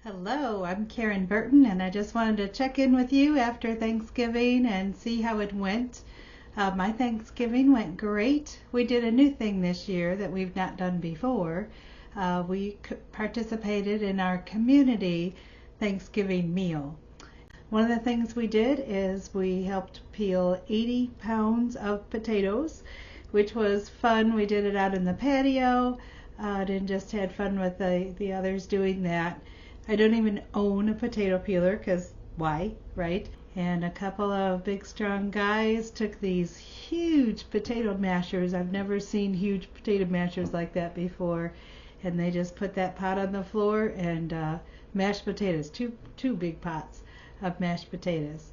Hello, I'm Karen Burton, and I just wanted to check in with you after Thanksgiving and see how it went. My Thanksgiving went great. We did a new thing this year that we've not done before. We participated in our community Thanksgiving meal. One of the things we did is we helped peel 80 pounds of potatoes, which was fun. We did it out in the patio and just had fun with the others doing that. I don't even own a potato peeler because why, right? And a couple of big strong guys took these huge potato mashers. I've never seen huge potato mashers like that before. And they just put that pot on the floor and mashed potatoes, two big pots of mashed potatoes.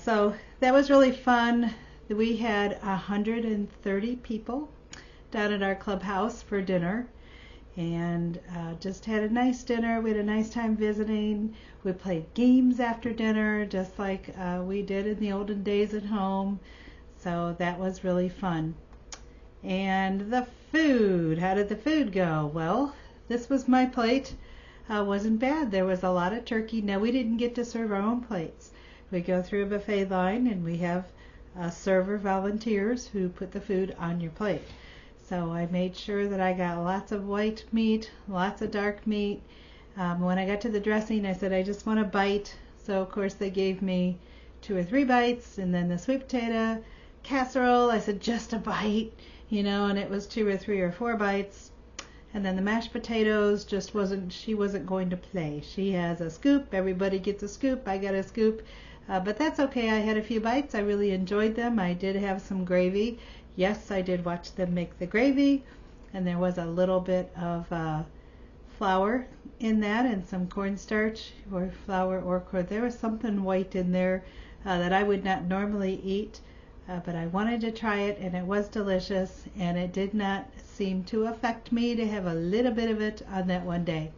So that was really fun. We had 130 people down at our clubhouse for dinner, and just had a nice dinner. We had a nice time visiting. We played games after dinner, just like we did in the olden days at home. So that was really fun. And the food, how did the food go? Well, this was my plate. Wasn't bad. There was a lot of turkey. Now, we didn't get to serve our own plates. We go through a buffet line, and we have server volunteers who put the food on your plate. So I made sure that I got lots of white meat, lots of dark meat. When I got to the dressing, I said, I just want a bite. So, of course, they gave me 2 or 3 bites. And then the sweet potato casserole, I said, just a bite, and it was 2 or 3 or 4 bites. And then the mashed potatoes she wasn't going to play. She has a scoop. Everybody gets a scoop. I got a scoop. But that's okay. I had a few bites. I really enjoyed them. I did have some gravy. Yes, I did watch them make the gravy, and there was a little bit of flour in that and some cornstarch or flour or corn. There was something white in there that I would not normally eat, but I wanted to try it, and it was delicious, and it did not seem to affect me to have a little bit of it on that one day.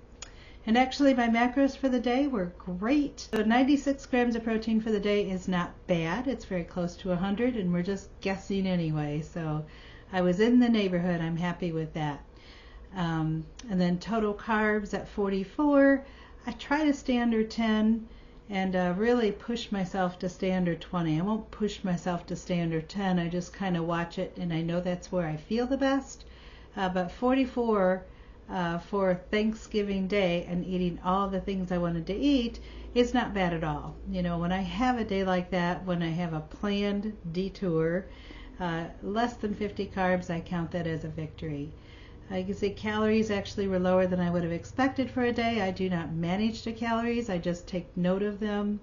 And actually, my macros for the day were great. So 96 grams of protein for the day is not bad. It's very close to 100, and we're just guessing anyway. So I was in the neighborhood. I'm happy with that. And then total carbs at 44. I try to stay under 10 and really push myself to stay under 20. I won't push myself to stay under 10. I just kind of watch it, and I know that's where I feel the best. But 44 for Thanksgiving Day and eating all the things I wanted to eat is not bad at all. When I have a day like that, when I have a planned detour, less than 50 carbs, I count that as a victory. You can see calories actually were lower than I would have expected for a day. I do not manage the calories. I just take note of them.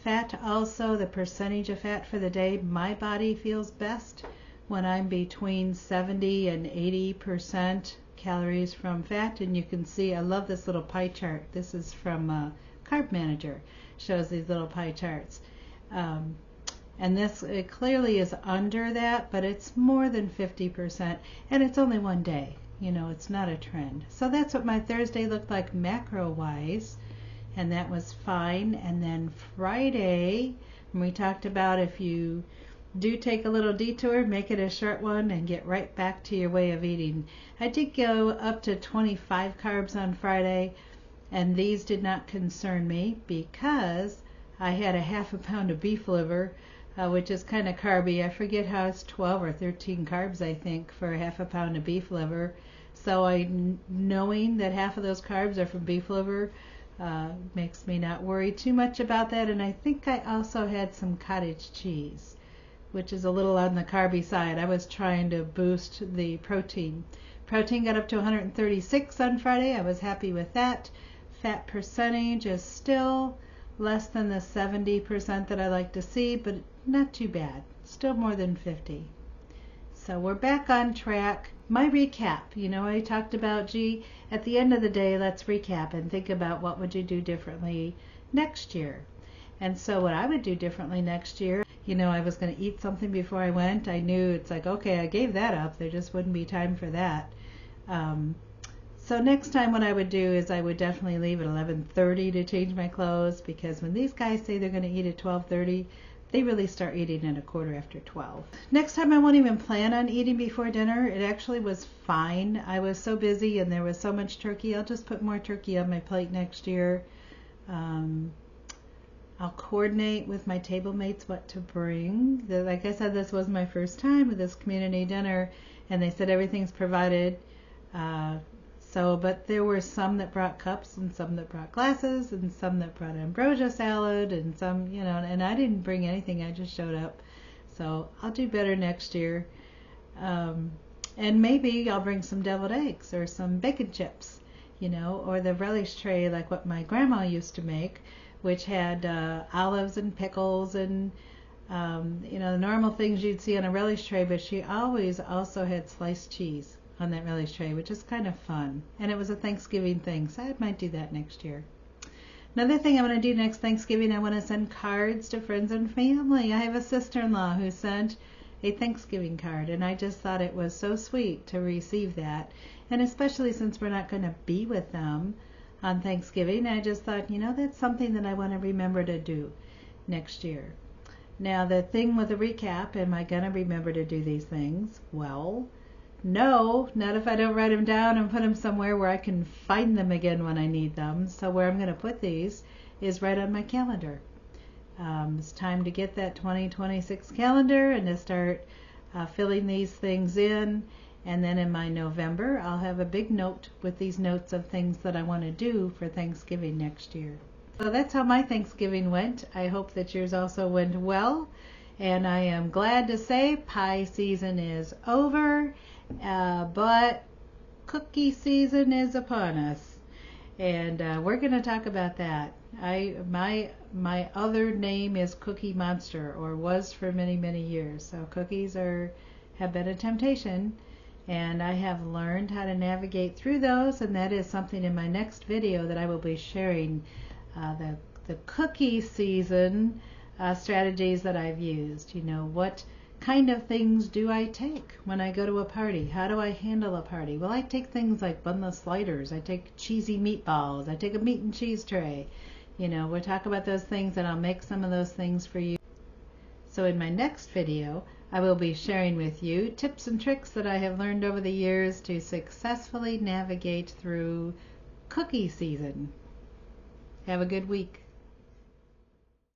Fat also, the percentage of fat for the day, my body feels best when I'm between 70 and 80% calories from fat. And you can see I love this little pie chart. This is from Carb Manager. Shows these little pie charts. And this it clearly is under that, but it's more than 50%, and it's only one day. It's not a trend. So that's what my Thursday looked like macro-wise, and that was fine. And then Friday, we talked about if you do take a little detour, make it a short one and get right back to your way of eating. I did go up to 25 carbs on Friday, and these did not concern me because I had a half a pound of beef liver, which is kind of carby. I forget how it's 12 or 13 carbs, I think, for a half a pound of beef liver. So knowing that half of those carbs are from beef liver makes me not worry too much about that. And I think I also had some cottage cheese, which is a little on the carby side. I was trying to boost the protein. Protein got up to 136 on Friday. I was happy with that. Fat percentage is still less than the 70% that I like to see, but not too bad. Still more than 50. So we're back on track. My recap, I talked about, at the end of the day, let's recap and think about what would you do differently next year. And so what I would do differently next year, I was going to eat something before I went. I knew it's like, okay, I gave that up. There just wouldn't be time for that. So next time what I would do is I would definitely leave at 11:30 to change my clothes, because when these guys say they're going to eat at 12:30, they really start eating at 12:15. Next time I won't even plan on eating before dinner. It actually was fine. I was so busy and there was so much turkey. I'll just put more turkey on my plate next year. I'll coordinate with my table mates what to bring. Like I said, this was my first time with this community dinner, and they said everything's provided. But there were some that brought cups and some that brought glasses and some that brought ambrosia salad and some, and I didn't bring anything. I just showed up. So I'll do better next year. And maybe I'll bring some deviled eggs or some bacon chips, or the relish tray like what my grandma used to make, which had olives and pickles and, the normal things you'd see on a relish tray, but she always also had sliced cheese on that relish tray, which is kind of fun. And it was a Thanksgiving thing, so I might do that next year. Another thing I'm going to do next Thanksgiving, I want to send cards to friends and family. I have a sister-in-law who sent a Thanksgiving card, and I just thought it was so sweet to receive that. And especially since we're not going to be with them on Thanksgiving, I just thought, that's something that I want to remember to do next year. Now, the thing with the recap, am I going to remember to do these things? Well, no, not if I don't write them down and put them somewhere where I can find them again when I need them. So where I'm going to put these is right on my calendar. It's time to get that 2026 calendar and to start filling these things in. And then in my November, I'll have a big note with these notes of things that I want to do for Thanksgiving next year. So that's how my Thanksgiving went. I hope that yours also went well. And I am glad to say pie season is over, but cookie season is upon us. And we're going to talk about that. My other name is Cookie Monster, or was for many, many years. So cookies have been a temptation. And I have learned how to navigate through those, and that is something in my next video that I will be sharing, the cookie season strategies that I've used. What kind of things do I take when I go to a party? How do I handle a party? Well, I take things like bunless sliders. I take cheesy meatballs. I take a meat and cheese tray. We'll talk about those things, and I'll make some of those things for you. So in my next video, I will be sharing with you tips and tricks that I have learned over the years to successfully navigate through cookie season. Have a good week.